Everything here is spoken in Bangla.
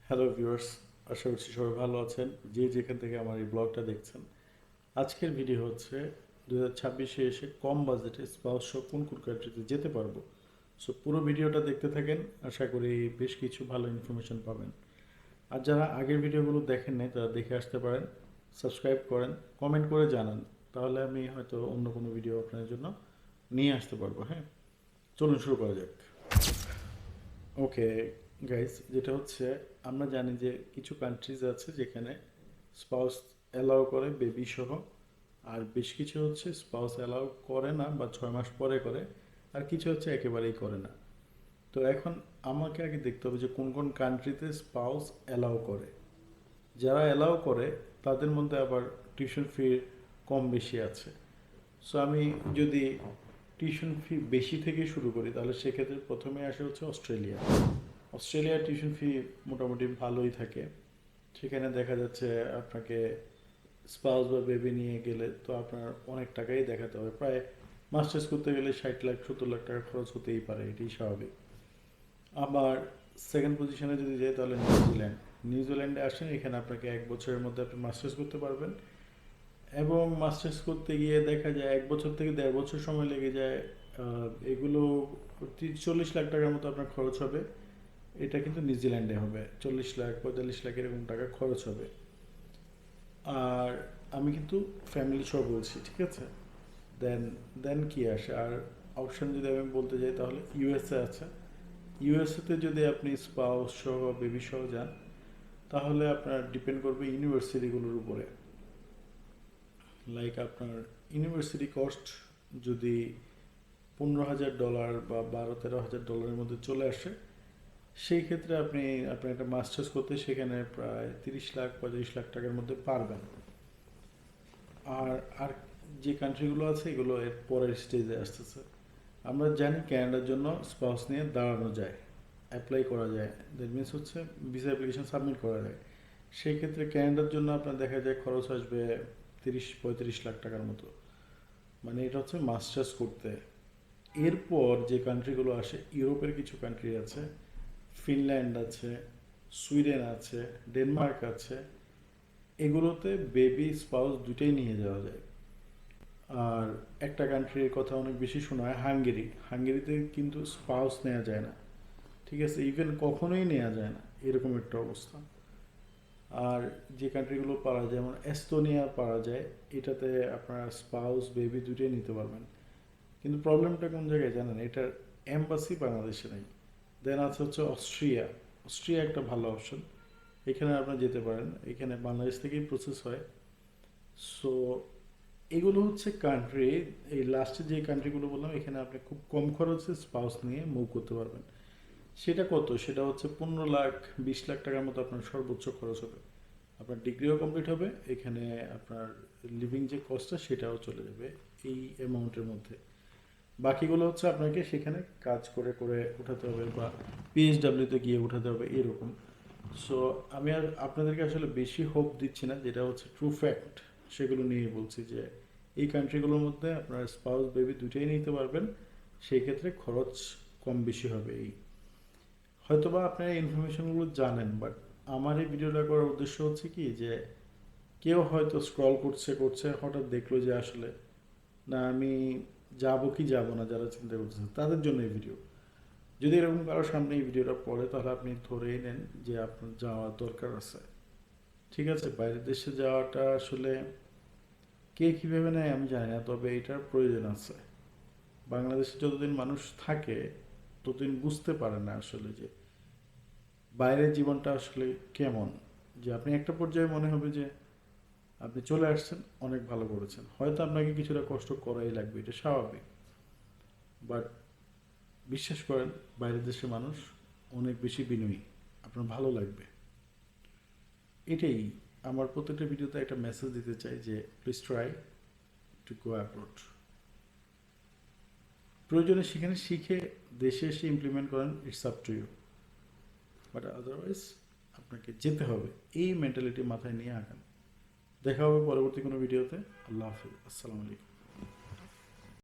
হ্যালো ভিউয়ার্স, আশা করছি সবাই ভালো আছেন যে যেখান থেকে আমার এই ব্লগটা দেখছেন। আজকের ভিডিও হচ্ছে 2026-এ এসে কম বাজেটে স্পাউস সহ কোন কোন কান্ট্রিতে যেতে পারবো। সো পুরো ভিডিওটা দেখতে থাকেন, আশা করি বেশ কিছু ভালো ইনফরমেশন পাবেন। আর যারা আগের ভিডিওগুলো দেখেন নাই তারা দেখে আসতে পারেন, সাবস্ক্রাইব করেন, কমেন্ট করে জানান, তাহলে আমি হয়তো অন্য কোনো ভিডিও আপনাদের জন্য নিয়ে আসতে পারবো। হ্যাঁ, চলুন শুরু করা যাক। ওকে গাইস, যেটা হচ্ছে আমরা জানি যে কিছু কান্ট্রিজ আছে যেখানে স্পাউস অ্যালাউ করে বেবি সহ, আর বেশ কিছু হচ্ছে স্পাউস অ্যালাউ করে না বা 6 মাস পরে করে, আর কিছু হচ্ছে একেবারেই করে না। তো এখন আমাকে আগে দেখতে হবে যে কোন কোন কান্ট্রিতে স্পাউস অ্যালাউ করে। যারা অ্যালাউ করে তাদের মধ্যে আবার টিউশন ফি কম বেশি আছে। সো আমি যদি টিউশন ফি বেশি থেকে শুরু করি তাহলে সেক্ষেত্রে প্রথমে আসে হচ্ছে অস্ট্রেলিয়া। অস্ট্রেলিয়ার টিউশন ফি মোটামুটি ভালোই থাকে। সেখানে দেখা যাচ্ছে আপনাকে স্পাউস বা বেবি নিয়ে গেলে তো আপনার অনেক টাকাই দেখাতে হবে, প্রায় মাস্টার্স করতে গেলে 60 লাখ 70 লাখ টাকা খরচ হতেই পারে, এটাই স্বাভাবিক। আবার সেকেন্ড পজিশনে যদি যাই তাহলে নিউজিল্যান্ড। নিউজিল্যান্ডে আসেন, এখানে আপনাকে 1 বছরের মধ্যে আপনি মাস্টার্স করতে পারবেন, এবং মাস্টার্স করতে গিয়ে দেখা যায় 1 বছর থেকে 1.5 বছর সময় লেগে যায়। এগুলো 40 লাখ টাকার মতো আপনার খরচ হবে। এটা কিন্তু নিউজিল্যান্ডে হবে 40 লাখ 45 লাখ এরকম টাকা খরচ হবে। আর আমি কিন্তু ফ্যামিলি সহ বলছি, ঠিক আছে। দেন দেন কি আসে আর অপশন যদি আমি বলতে যাই তাহলে ইউএসএ আছে। ইউএসএতে যদি আপনি স্পাউস সহ বেবি সহ যান তাহলে আপনার ডিপেন্ড করবে ইউনিভার্সিটিগুলোর উপরে। লাইক আপনার ইউনিভার্সিটি কস্ট যদি $15,000 বা 12-13 হাজার ডলারের মধ্যে চলে আসে, সেই ক্ষেত্রে আপনি আপনার একটা মাস্টার্স করতে সেখানে প্রায় 30 লাখ 35 লাখ টাকার মধ্যে পারবেন। আর আর যে কান্ট্রিগুলো আছে এগুলো এর পরের স্টেজে আসতেছে। আমরা জানি ক্যানাডার জন্য স্পাউস নিয়ে দাঁড়ানো যায়, অ্যাপ্লাই করা যায়, দ্যাট মিনস হচ্ছে ভিসা অ্যাপ্লিকেশন সাবমিট করা যায়। সেই ক্ষেত্রে ক্যানাডার জন্য আপনার দেখা যায় খরচ আসবে 30-35 লাখ টাকার মতো। মানে এটা হচ্ছে মাস্টার্স করতে। এরপর যে কান্ট্রিগুলো আসে, ইউরোপের কিছু কান্ট্রি আছে, ফিনল্যান্ড আছে, সুইডেন আছে, ডেনমার্ক আছে। এগুলোতে বেবি স্পাউস দুটোই নিয়ে যাওয়া যায়। আর একটা কান্ট্রির কথা অনেক বেশি শোনা হয়, হাঙ্গেরি। হাঙ্গেরিতে কিন্তু স্পাউস নেওয়া যায় না, ঠিক আছে, ইভেন কখনোই নেওয়া যায় না, এরকম একটা অবস্থা। আর যে কান্ট্রিগুলো পারা যায় যেমন এস্তোনিয়া পারা যায়, এটাতে আপনারা স্পাউস বেবি দুটোই নিতে পারবেন। কিন্তু প্রবলেমটা কোন জায়গায় জানেন, এটার এম্বাসি বাংলাদেশে নেই। দেন আছে হচ্ছে অস্ট্রিয়া। অস্ট্রিয়া একটা ভালো অপশন, এখানে আপনারা যেতে পারেন, এখানে বাংলাদেশ থেকেই প্রসেস হয়। সো এগুলো হচ্ছে কান্ট্রি। এই লাস্টে যে কান্ট্রিগুলো বললাম এখানে আপনি খুব কম খরচে স্পাউস নিয়ে মুভ করতে পারবেন। সেটা কত, সেটা হচ্ছে 15 লাখ 20 লাখ টাকার মতো আপনার সর্বোচ্চ খরচ হবে। আপনার ডিগ্রিও কমপ্লিট হবে, এখানে আপনার লিভিং যে কস্টটা সেটাও চলে যাবে এই অ্যামাউন্টের মধ্যে। বাকিগুলো হচ্ছে আপনাকে সেখানে কাজ করে করে উঠাতে হবে বা পিএইচডাব্লিউতে গিয়ে উঠাতে হবে এরকম। সো আমি আর আপনাদেরকে আসলে বেশি হোপ দিচ্ছি না, যেটা হচ্ছে ট্রু ফ্যাক্ট সেগুলো নিয়ে বলছি যে এই কান্ট্রিগুলোর মধ্যে আপনার স্পাউস বেবি দুটোই নিতে পারবেন। সেই ক্ষেত্রে খরচ কম বেশি হবে। এই হয়তোবা আপনারা ইনফরমেশনগুলো জানেন, বাট আমার এই ভিডিওটা করার উদ্দেশ্য হচ্ছে কি যে কেউ হয়তো স্ক্রল করছে করছে হঠাৎ দেখলো যে আসলে না আমি যাবো কি যাবো না, যারা চিন্তা করতেছেন তাদের জন্য এই ভিডিও। যদি এরকম কারো সামনে এই ভিডিওটা পড়ে তাহলে আপনি ধরেই নেন যে আপনার যাওয়ার দরকার আছে। ঠিক আছে, বাইরের দেশে যাওয়াটা আসলে কে কীভাবে নেয় আমি জানি না, তবে এটার প্রয়োজন আছে। বাংলাদেশে যতদিন মানুষ থাকে ততদিন বুঝতে পারে না আসলে যে বাইরের জীবনটা আসলে কেমন। যে আপনি একটা পর্যায়ে মনে হবে যে আপনি চলে আসছেন, অনেক ভালো করেছেন, হয়তো আপনাকে কিছুটা কষ্ট করাই লাগবে, এটা স্বাভাবিক। বাট বিশ্বাস করেন, বাইরের দেশের মানুষ অনেক বেশি বিনয়ী, আপনার ভালো লাগবে। এটাই আমার প্রত্যেকটা ভিডিওতে একটা মেসেজ দিতে চাই যে please try to go abroad. প্রয়োজনে সেখানে শিখে দেশে এসে ইমপ্লিমেন্ট করেন, it's up to you. But otherwise আপনাকে যেতে হবে, এই মেন্টালিটি মাথায় নিয়ে আগান। দেখা হবে পরবর্তী কোনো ভিডিওতে। আল্লাহ হাফিজ, আসসালামু আলাইকুম।